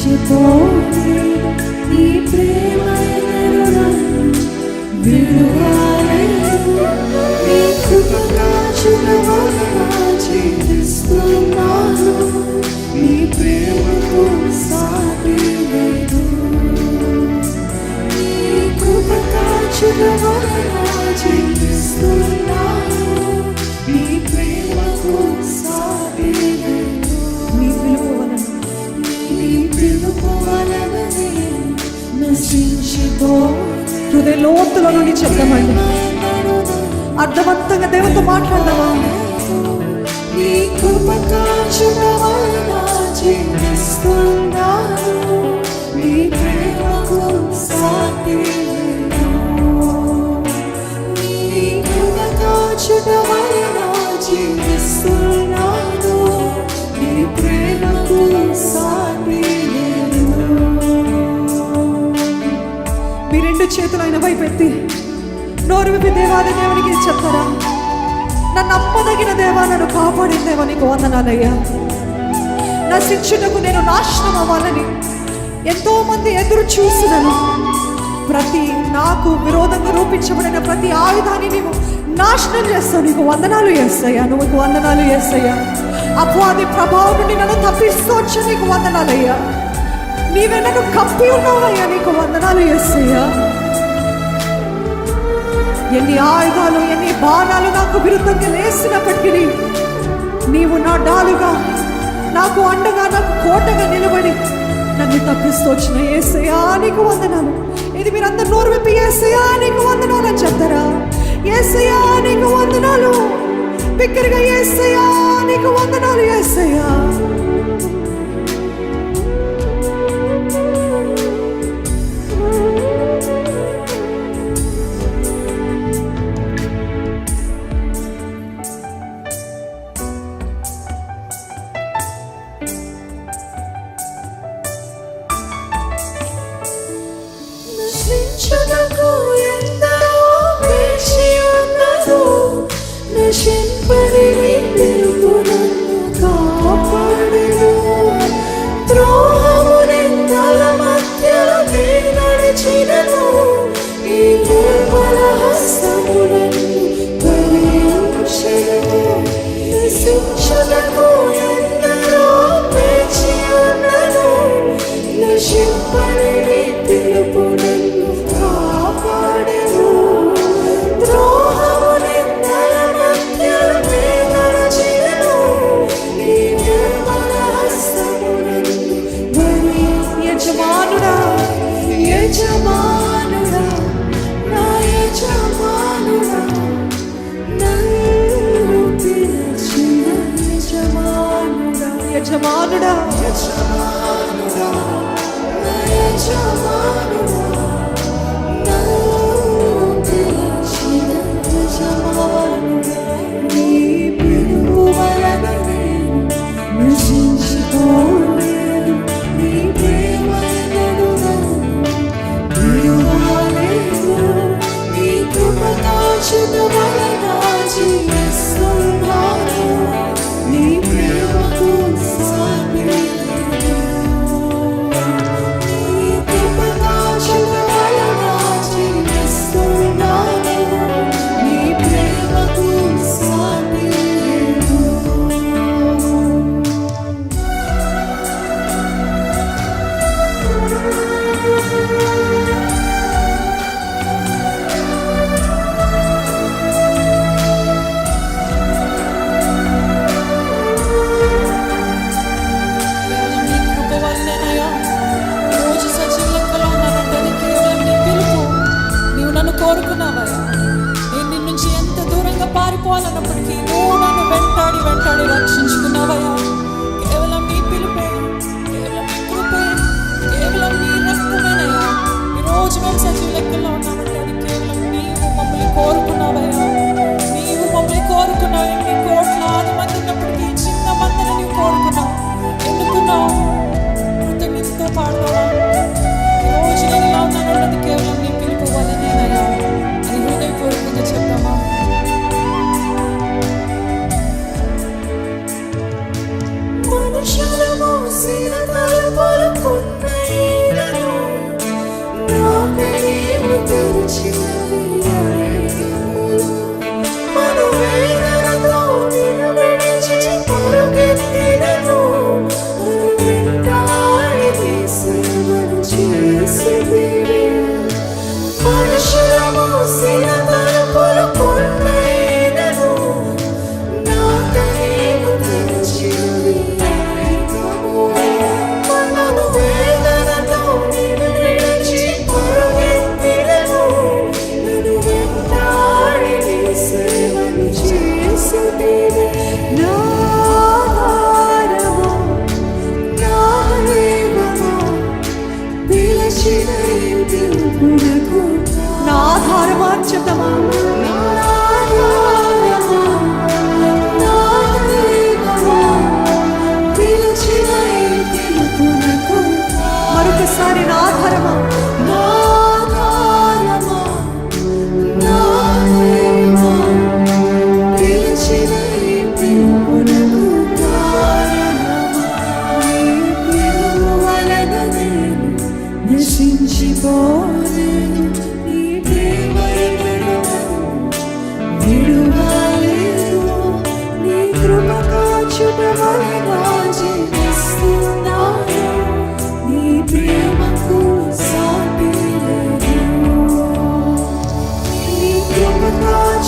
నశించిపోయి నీ ప్రేమ విడువలేదు. నీ కృపగా చులవగా జీవిస్తున్నాను. నీ ప్రేమకు సాటి లేదు. నీ కృపగా చులవగా జీవిస్తున్నాను. నీ ప్రేమకు సాటి లేదు. నీ పిలుపు వలన హృదయ లోతుల నుండి చెప్తామండి. అర్థవంతంగా దేవునితో మాట్లాడదామా? నీ కృపగా చులవగా జీవిస్తున్నాను. నీ ప్రేమకు సాటి లేదు. నీ కృపగా చులవగా జీవిస్తున్నాను. నీ ప్రేమకు సాటి లేదు. మీ రెండు చేతులు ఆయన వైపు ఎత్తి నోరు విప్పి దేవాది దేవునికి చెప్తారా? నన్ను నమ్మదగిన దేవా, నన్ను కాపాడిన దేవా నీకు వందనాలయ్యా. నా శిక్షణకు నేను నాశనం అవ్వాలని ఎంతో మంది ఎదురు చూసినను. ప్రతి నాకు విరోధంగా రూపించబడిన ప్రతి ఆయుధాన్ని నీవు నాశనం చేస్తావు. నీకు వందనాలు చేస్తాయా, నువ్వు వందనాలు చేస్తాయా. అపవాది ప్రభావం నుండి నన్ను తప్పిస్తూ వచ్చా, నీకు వందనాలయ్యా. నీవే నన్ను కప్పి ఉన్నావయ్యా, నీకు వందనాలు చేస్తాయా. ఎన్ని ఆయుధాలు, ఎన్ని బాణాలు నాకు విరుద్ధంగా లేసినప్పటికీ నీవు నా డాలుగా, నాకు అండగా, నాకు కోటగా నిలబడి నన్ను తప్పిస్తూ వచ్చిన యేసయ్యా నీకు వందనాలు. ఇది మీరందరూ నోరు విప్పి యేసయ్యా నీకు వందనాలు అని చెప్తారా? యేసయ్యా నీకు వందనాలు. బిగ్గరగా యేసయ్యా నీకు వందనాలు. యేసయ్యా నశించుటకు ఎందరో వేచి ఉన్నదో, నశింపని నీ పిలుపు నన్ను కాపాడెను. ద్రోహము నిందల మధ్యలో నే నడిచినను. నీ నిర్మల హస్తము నన్ను భరించెను. నశించుటకు ఎందరో వేచి ఉన్నదో, నశింపని నీ పిలుపు నన్ను కాపాడెను. ద్రోహము నిందల మధ్యలో నే నడిచినను. నీ నిర్మల హస్తము నన్ను యజమానుడా, యజమానుడా, నా యజమానుడా, నన్ను పిలిచిన యజమానుడా, యజమానుడా, యజమానుడా, నా యజమానుడా, నన్ను పిలిచిన యజమానుడా. నీ పిలుపు వలన నేను నశించిపోలేదు. నీ ప్రేమ ఎన్నడూ నన్ను విడువలేదు. నీ కృపగా చులవగా జీవిస్తున్నాను. నీ ప్రేమకు సాటి లేదు. నీ కృపగా చులవగా జీవిస్తున్నాను. నీ ప్రేమకు సాటి లేదు. నీ కృప వల్లనేనయ్యా రోజు సజీవ లెక్కలో ఉన్నానంటే అది కేవలం నీ పిలుపు. నీవు నన్ను కోరుకున్నావయ్యా. నేను నీ నుంచి ఎంత దూరంగా పారిపోవాలన్నప్పటికీ నువ్వు నన్ను వెంటాడి వెంటాడి రక్షించుకున్నావయ్యా. కేవలం నీ పిలుపే, కేవలం నీ కృపే, కేవలం నీ రక్తమేనయ్యా. ఈరోజు మేము సజీవ లెక్కలో ఉన్నామంటే అది కేవలం నీవు మమ్మల్ని కోరుకున్నావయ్యా. నీవు మమ్మల్ని కోరుకున్నావు. ఎన్ని కోట్లాది మంది ఉన్నప్పటికీ చిన్న మందిని నీవు కోరుకున్నావు. ఎన్నుకున్నావు. కృతజ్ఞతతో పాడతావా? ఈరోజు నేను ఇలా ఉన్నానంటే కేవలం నీ పిలుపు వల్లనేనయ్యా అని హృదయపూర్వకంగా చెప్తామా?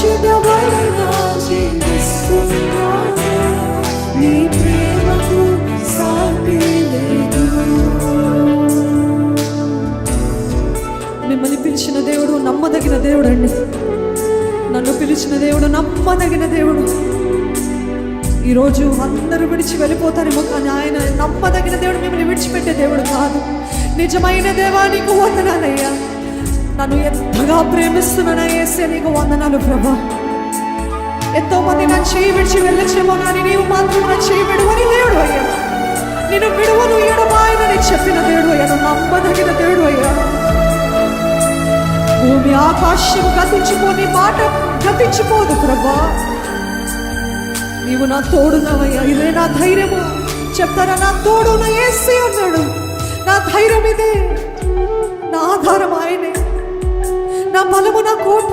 పరిశుద్ధమైన జీవిస్తున్నాను, నీ ప్రేమకు సాటి లేదు. మిమ్మల్ని పిలిచిన దేవుడు నమ్మదగిన దేవుడు అండి. నన్ను పిలిచిన దేవుడు నమ్మదగిన దేవుడు. ఈరోజు అందరూ విడిచి వెళ్ళిపోతారేమో, కానీ ఆయన నమ్మదగిన దేవుడు. మిమ్మల్ని విడిచిపెట్టే దేవుడు కాదు. నిజమైన దేవా నీకు వందనాలయ్యా. నన్ను ఎంతగా ప్రేమిస్తున్నానా యేసే, నీకు వందనాలు ప్రభా. ఎంతో మంది నా చేయి విడిచి వెళ్ళచ్చేమో, కానీ నీవు మాత్రం నా చేయి విడువని దేవుడు అయ్యా. నేను విడువను ఎడబాయనని చెప్పిన దేవుడు అయ్యా. నువ్వు నమ్మదగిన దేవుడు అయ్యా. భూమి ఆకాశం గతించిపోని మాట గతించిపోదు ప్రభా. నీవు నా తోడున్నావయ్యా. ఇదే నా ధైర్యము. చెప్తారా, నా తోడు నా యేసే అన్నాడు. నా ధైర్యం ఇదే, నా ఆధారం ఆయనే, నా బలము, నా కోట,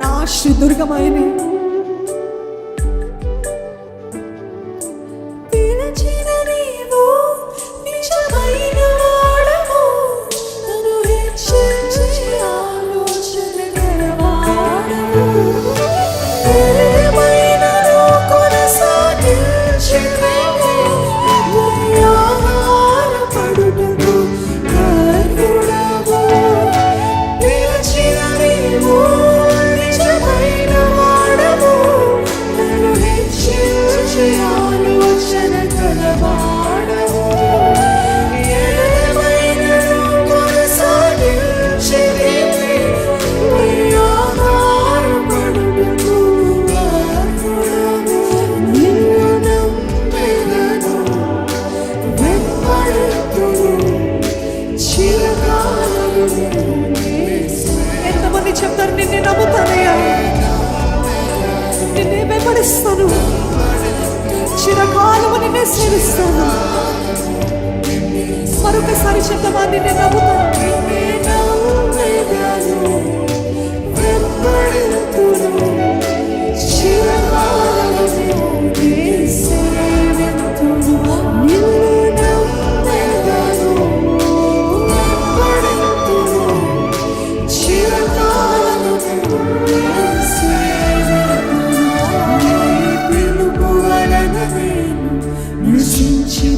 నా ఆశ్రదుర్గం ఆయనే. ఎంతమంది చెప్తారు, నిన్నే నమ్ముతానయ్యా, నిన్నే వెంబడిస్తాను, చిరకాలము నిన్నే సేవిస్తాను. మరొకసారి చెప్తామా, నిన్నే నమ్ముతాను,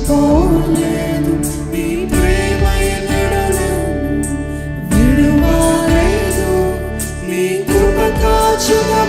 పోలేదు నీ ప్రేమ విడువలేదు, నీ కృప కాచుగా